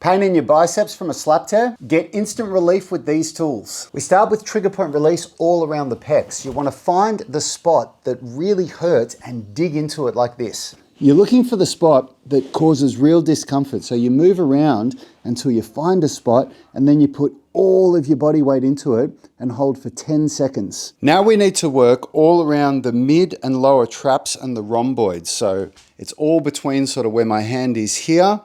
Pain in your biceps from a slap tear? Get instant relief with these tools. We start with trigger point release all around the pecs. You want to find the spot that really hurts and dig into it like this. You're looking for the spot that causes real discomfort. So you move around until you find a spot and then you put all of your body weight into it and hold for 10 seconds. Now we need to work all around the mid and lower traps and the rhomboids. So it's all between sort of where my hand is here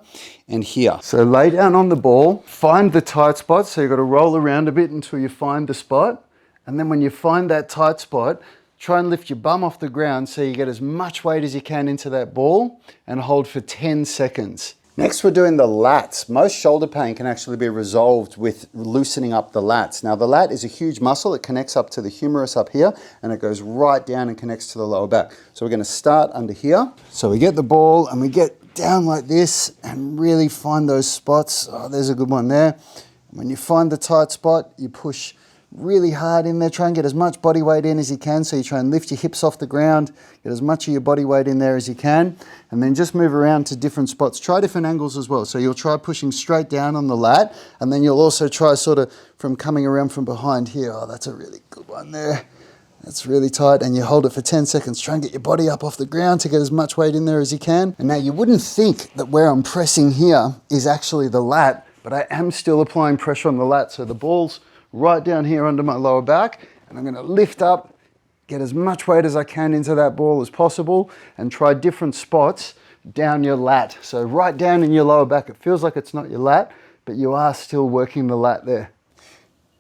and here. So lay down on the ball, find the tight spot. So you've got to roll around a bit until you find the spot. And then when you find that tight spot, try and lift your bum off the ground so you get as much weight as you can into that ball and hold for 10 seconds. Next, we're doing the lats. Most shoulder pain can actually be resolved with loosening up the lats. Now, the lat is a huge muscle. It connects up to the humerus up here, and it goes right down and connects to the lower back. So we're going to start under here. So we get the ball and we get down like this and really find those spots. Oh, there's a good one there. When you find the tight spot, you push really hard in there. Try and get as much body weight in as you can. So you try and lift your hips off the ground, get as much of your body weight in there as you can, and then just move around to different spots. Try different angles as well. So you'll try pushing straight down on the lat, and then you'll also try sort of from coming around from behind here. Oh, that's a really good one there. That's really tight, and you hold it for 10 seconds. Try and get your body up off the ground to get as much weight in there as you can. And now you wouldn't think that where I'm pressing here is actually the lat, but I am still applying pressure on the lat. So the ball's right down here under my lower back, and I'm going to lift up, get as much weight as I can into that ball as possible, and try different spots down your lat. So right down in your lower back. It feels like it's not your lat, but you are still working the lat there.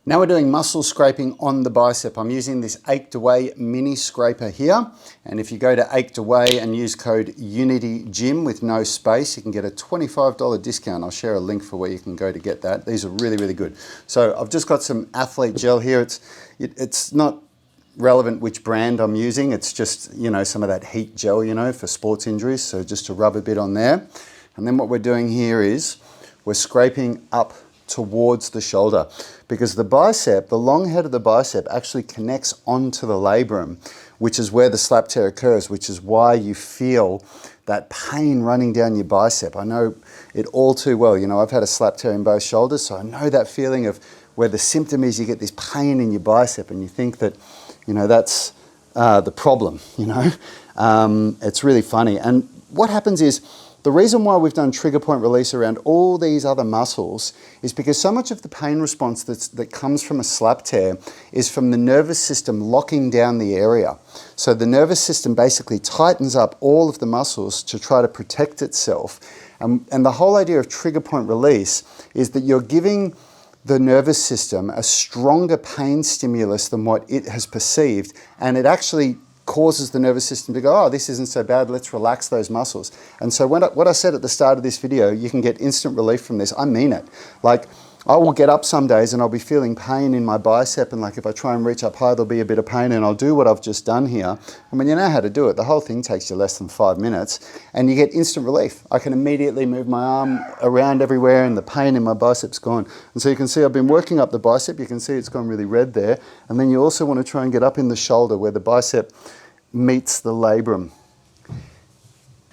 Now we're doing muscle scraping on the bicep. I'm using this Achedaway mini scraper here. And if you go to Achedaway and use code UNITYGYM with no space, you can get a $25 discount. I'll share a link for where you can go to get that. These are really, really good. So I've just got some athlete gel here. It's not relevant which brand I'm using. It's just, you know, some of that heat gel, you know, for sports injuries. So just to rub a bit on there. And then what we're doing here is we're scraping up towards the shoulder, because the bicep, the long head of the bicep actually connects onto the labrum, which is where the slap tear occurs, which is why you feel that pain running down your bicep. I know it all too well. You know, I've had a slap tear in both shoulders, so I know that feeling of where the symptom is you get this pain in your bicep and you think that, you know, that's the problem, you know. It's really funny. And what happens is, the reason why we've done trigger point release around all these other muscles is because so much of the pain response that comes from a slap tear is from the nervous system locking down the area. So the nervous system basically tightens up all of the muscles to try to protect itself. And the whole idea of trigger point release is that you're giving the nervous system a stronger pain stimulus than what it has perceived, and it actually causes the nervous system to go, oh, this isn't so bad, let's relax those muscles. And so what I said at the start of this video, you can get instant relief from this. I mean it. Like, I will get up some days and I'll be feeling pain in my bicep, and like if I try and reach up high, there'll be a bit of pain, and I'll do what I've just done here. And when you know how to do it, the whole thing takes you less than 5 minutes and you get instant relief. I can immediately move my arm around everywhere and the pain in my bicep's gone. And so you can see I've been working up the bicep. You can see it's gone really red there. And then you also want to try and get up in the shoulder where the bicep meets the labrum.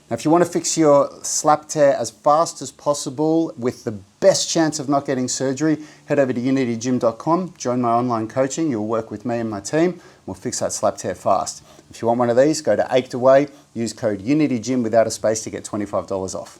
Now, if you want to fix your slap tear as fast as possible with the best chance of not getting surgery, head over to unitygym.com, join my online coaching. You'll work with me and my team. We'll fix that slap tear fast. If you want one of these, go to Achedaway, use code UNITYGYM without a space to get $25 off.